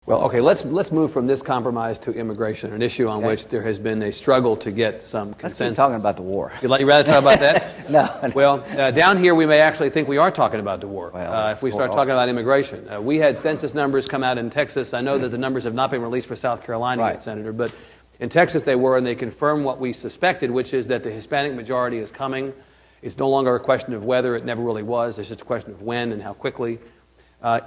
Well, okay, let's move from this compromise to immigration, an issue on which there has been a struggle to get some consensus. Let's keep talking about the war. You'd rather talk about that? No. Well, down here we may actually think we are talking about the war if we start talking about immigration. We had census numbers come out in Texas. I know that the numbers have not been released for South Carolina yet, Senator, but in Texas they were, and they confirmed what we suspected, which is that the Hispanic majority is coming. It's no longer a question of whether. It never really was. It's just a question of when and how quickly.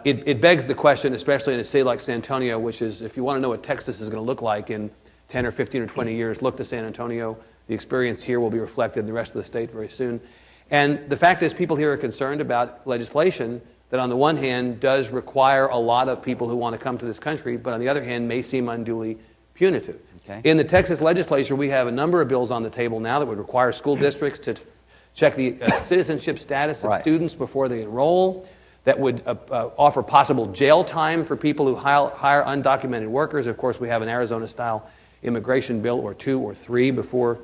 It begs the question, especially in a city like San Antonio, which is, if you want to know what Texas is going to look like in 10 or 15 or 20 years, look to San Antonio. The experience here will be reflected in the rest of the state very soon. And the fact is, people here are concerned about legislation that, on the one hand, does require a lot of people who want to come to this country, but on the other hand, may seem unduly punitive. Okay. In the Texas legislature, we have a number of bills on the table now that would require school districts to check the citizenship status of students before they enroll, that would offer possible jail time for people who hire undocumented workers. Of course, we have an Arizona-style immigration bill or two or three before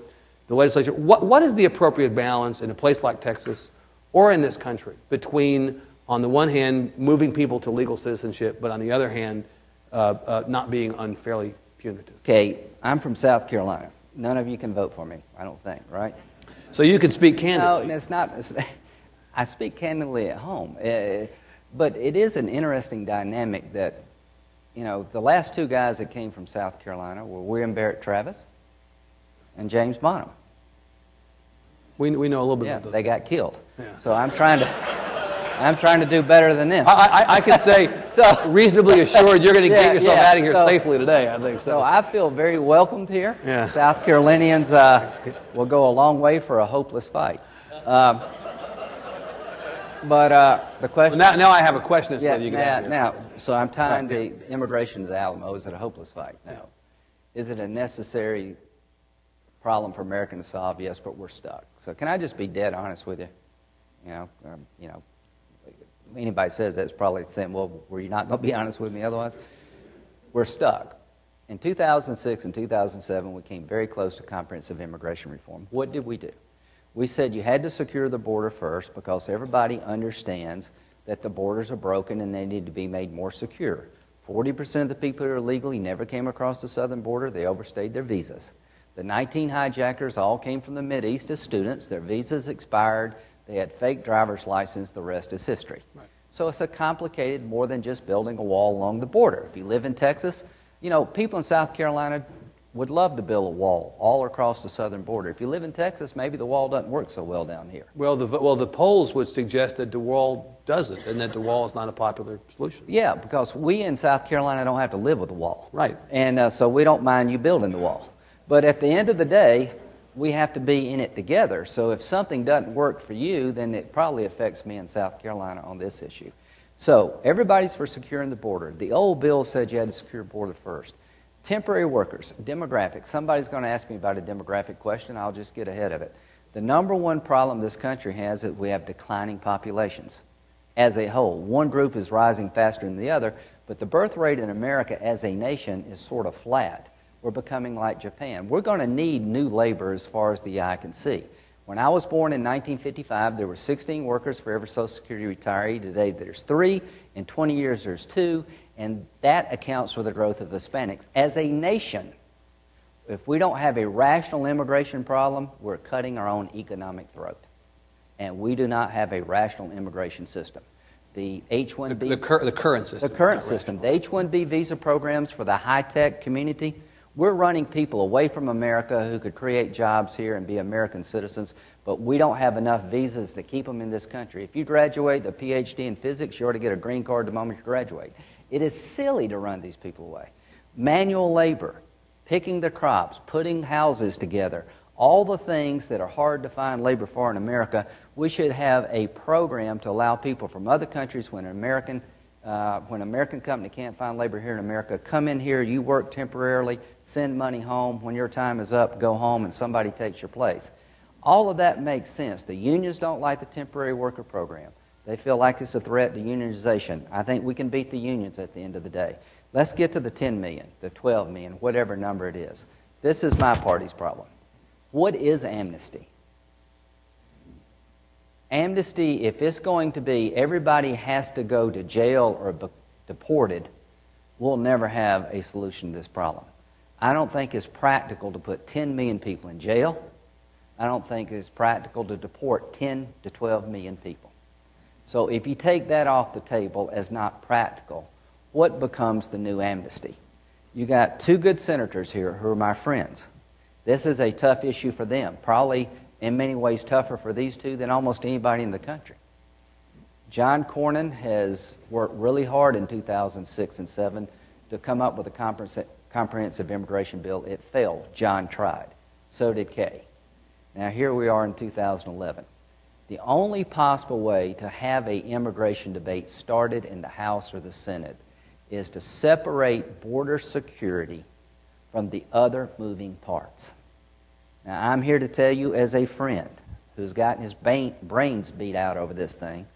the legislature. What is the appropriate balance in a place like Texas or in this country between, on the one hand, moving people to legal citizenship, but on the other hand, not being unfairly punitive? Okay, I'm from South Carolina. None of you can vote for me, I don't think, right? So you can speak candidly. No, it's not. I speak candidly at home. But it is an interesting dynamic that, you know, the last two guys that came from South Carolina were William Barrett Travis and James Bonham. We know a little bit about those. They got killed. Yeah. So I'm trying to do better than them. I can say reasonably assured you're going to get yourself out of here safely today, I think so. So I feel very welcomed here. Yeah. South Carolinians will go a long way for a hopeless fight. But the question... Well, now I have a question. So I'm tying the immigration to the Alamo. Is it a hopeless fight? No. Yeah. Is it a necessary problem for America to solve? Yes, but we're stuck. So can I just be dead honest with you? You know, anybody says that's probably saying, well, were you not going to be honest with me otherwise? We're stuck. In 2006 and 2007, we came very close to comprehensive immigration reform. What did we do? We said you had to secure the border first because everybody understands that the borders are broken and they need to be made more secure. 40% of the people who are illegally never came across the southern border. They overstayed their visas. The 19 hijackers all came from the Mideast as students. Their visas expired. They had fake driver's license. The rest is history. Right. So it's a complicated more than just building a wall along the border. If you live in Texas, you know, people in South Carolina would love to build a wall all across the southern border. If you live in Texas, maybe the wall doesn't work so well down here. Well, the polls would suggest that the wall doesn't, and that the wall is not a popular solution. Yeah, because we in South Carolina don't have to live with the wall. Right. And so we don't mind you building the wall. But at the end of the day, we have to be in it together. So if something doesn't work for you, then it probably affects me in South Carolina on this issue. So everybody's for securing the border. The old bill said you had to secure the border first. Temporary workers, demographics. Somebody's going to ask me about a demographic question. I'll just get ahead of it. The number one problem this country has is we have declining populations as a whole. One group is rising faster than the other, but the birth rate in America as a nation is sort of flat. We're becoming like Japan. We're going to need new labor as far as the eye can see. When I was born in 1955, there were 16 workers for every Social Security retiree. Today there's 3. In 20 years there's 2. And that accounts for the growth of Hispanics. As a nation, if we don't have a rational immigration problem, we're cutting our own economic throat. And we do not have a rational immigration system. The H-1B... The current system. The current system. The H-1B visa programs for the high-tech community, we're running people away from America who could create jobs here and be American citizens, but we don't have enough visas to keep them in this country. If you graduate a PhD in physics, you ought to get a green card the moment you graduate. It is silly to run these people away. Manual labor, picking the crops, putting houses together, all the things that are hard to find labor for in America, we should have a program to allow people from other countries, when an American company can't find labor here in America, come in here, you work temporarily, send money home. When your time is up, go home and somebody takes your place. All of that makes sense. The unions don't like the temporary worker program. They feel like it's a threat to unionization. I think we can beat the unions at the end of the day. Let's get to the 10 million, the 12 million, whatever number it is. This is my party's problem. What is amnesty? Amnesty, if it's going to be everybody has to go to jail or be deported, we'll never have a solution to this problem. I don't think it's practical to put 10 million people in jail. I don't think it's practical to deport 10 to 12 million people. So if you take that off the table as not practical, what becomes the new amnesty? You got two good senators here who are my friends. This is a tough issue for them, probably in many ways tougher for these two than almost anybody in the country. John Cornyn has worked really hard in 2006 and 2007 to come up with a comprehensive immigration bill. It failed. John tried. So did Kay. Now here we are in 2011. The only possible way to have an immigration debate started in the House or the Senate is to separate border security from the other moving parts. Now, I'm here to tell you as a friend who's gotten his brains beat out over this thing,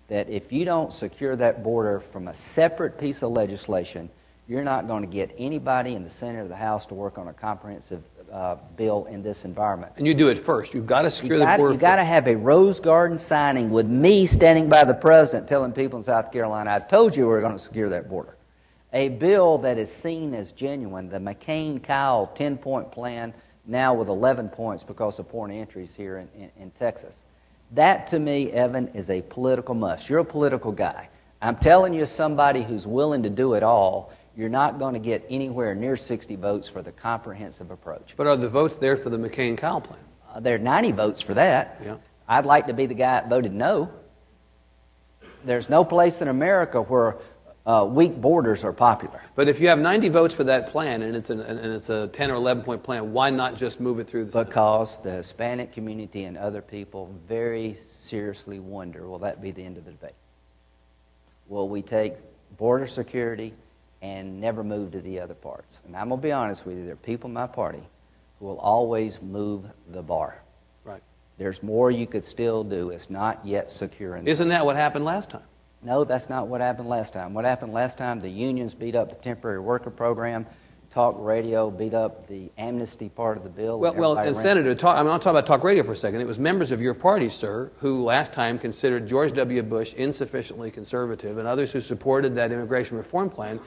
that if you don't secure that border from a separate piece of legislation, you're not going to get anybody in the Senate or the House to work on a comprehensive bill in this environment. And you do it first. You've got to secure the border. You've got to have a Rose Garden signing with me standing by the president telling people in South Carolina, I told you we were going to secure that border. A bill that is seen as genuine, the McCain-Kyle 10-point plan, now with 11 points because of foreign entries here in Texas. That, to me, Evan, is a political must. You're a political guy. I'm telling you, somebody who's willing to do it all, you're not going to get anywhere near 60 votes for the comprehensive approach. But are the votes there for the McCain-Kyle plan? There are 90 votes for that. Yeah. I'd like to be the guy that voted no. There's no place in America where weak borders are popular. But if you have 90 votes for that plan and it's a 10 or 11-point plan, why not just move it through the Senate? Because the Hispanic community and other people very seriously wonder, will that be the end of the debate? Will we take border security and never move to the other parts? And I'm going to be honest with you, there are people in my party who will always move the bar. Right. There's more you could still do. It's not yet secure. Isn't that what happened last time? No, that's not what happened last time. What happened last time, the unions beat up the temporary worker program, talk radio beat up the amnesty part of the bill. Well, and Senator, I'll talk about talk radio for a second. It was members of your party, sir, who last time considered George W. Bush insufficiently conservative, and others who supported that immigration reform plan.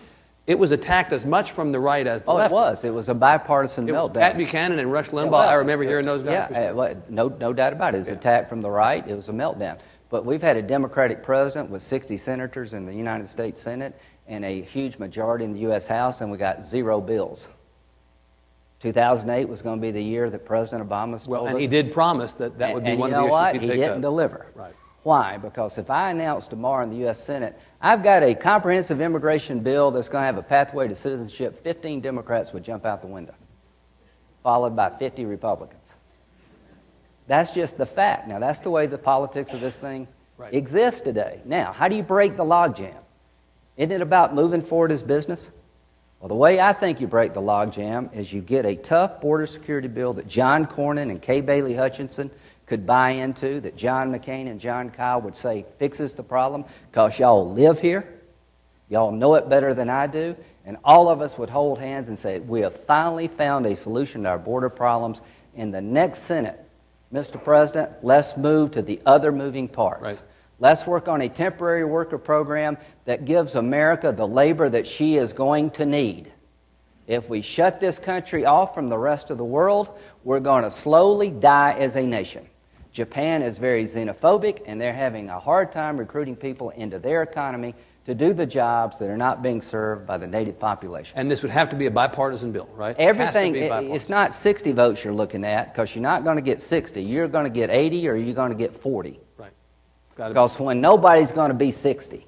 It was attacked as much from the right as the left. Oh, it was. It was a bipartisan meltdown. Pat Buchanan and Rush Limbaugh, I remember hearing those guys. Yeah, no doubt about it. It was attacked from the right. It was a meltdown. But we've had a Democratic president with 60 senators in the United States Senate and a huge majority in the U.S. House, and we got 0 bills. 2008 was going to be the year that President Obama told us. And he did promise that would be one of the issues he'd take up. And you know what? He didn't deliver. Right. Why? Because if I announce tomorrow in the U.S. Senate, I've got a comprehensive immigration bill that's going to have a pathway to citizenship, 15 Democrats would jump out the window, followed by 50 Republicans. That's just the fact. Now, that's the way the politics of this thing exists today. Now, how do you break the logjam? Isn't it about moving forward as business? Well, the way I think you break the logjam is you get a tough border security bill that John Cornyn and Kay Bailey Hutchinson could buy into, that John McCain and John Kyle would say fixes the problem because y'all live here, y'all know it better than I do, and all of us would hold hands and say, we have finally found a solution to our border problems. In the next Senate, Mr. President, let's move to the other moving parts. Right. Let's work on a temporary worker program that gives America the labor that she is going to need. If we shut this country off from the rest of the world, we're going to slowly die as a nation. Japan is very xenophobic, and they're having a hard time recruiting people into their economy to do the jobs that are not being served by the native population. And this would have to be a bipartisan bill, right? Everything, it's not 60 votes you're looking at, because you're not going to get 60. You're going to get 80 or you're going to get 40. Right. Because when nobody's going to be 60,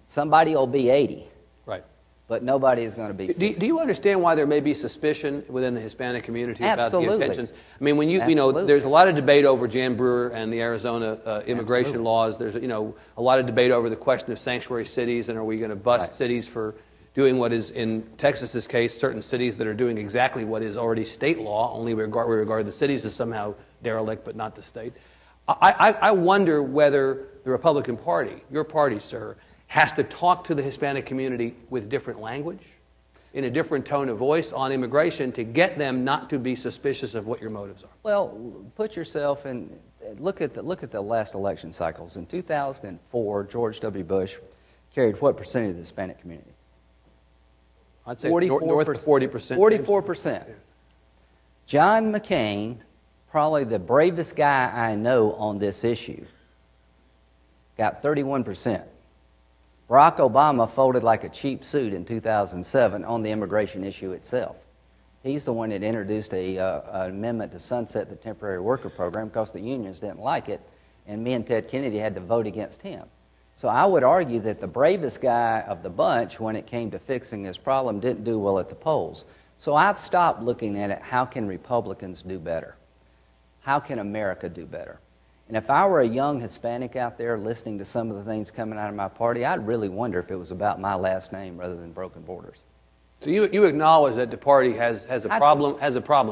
somebody will be 80. Right. But nobody is going to be 60. Do you understand why there may be suspicion within the Hispanic community about the intentions? I mean, when you know, there's a lot of debate over Jan Brewer and the Arizona immigration laws. There's a lot of debate over the question of sanctuary cities, and are we going to bust cities for doing what is, in Texas's case, certain cities that are doing exactly what is already state law, only we regard the cities as somehow derelict but not the state. I wonder whether the Republican Party, your party, sir, has to talk to the Hispanic community with different language, in a different tone of voice on immigration to get them not to be suspicious of what your motives are. Well, put yourself in, look at the last election cycles. In 2004, George W. Bush carried what percentage of the Hispanic community? I'd say north of 40%. 44%. John McCain, probably the bravest guy I know on this issue, got 31%. Barack Obama folded like a cheap suit in 2007 on the immigration issue itself. He's the one that introduced an amendment to sunset the temporary worker program because the unions didn't like it, and me and Ted Kennedy had to vote against him. So I would argue that the bravest guy of the bunch when it came to fixing this problem didn't do well at the polls. So I've stopped looking at it, how can Republicans do better? How can America do better? And if I were a young Hispanic out there listening to some of the things coming out of my party, I'd really wonder if it was about my last name rather than broken borders. So you acknowledge that the party has a problem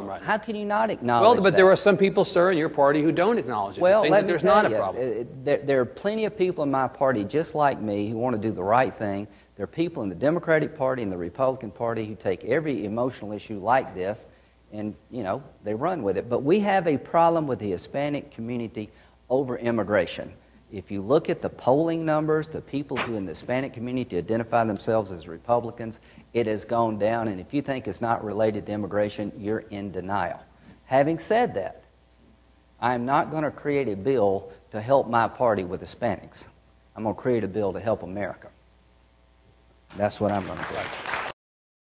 right now? How can you not acknowledge that? Well, but there are some people, sir, in your party who don't acknowledge it. Well, let me there's not a problem. There are plenty of people in my party just like me who want to do the right thing. There are people in the Democratic Party and the Republican Party who take every emotional issue like this and, you know, they run with it. But we have a problem with the Hispanic community over immigration. If you look at the polling numbers, the people who in the Hispanic community identify themselves as Republicans, it has gone down, and if you think it's not related to immigration, you're in denial. Having said that, I am not going to create a bill to help my party with Hispanics. I'm going to create a bill to help America. That's what I'm going to do.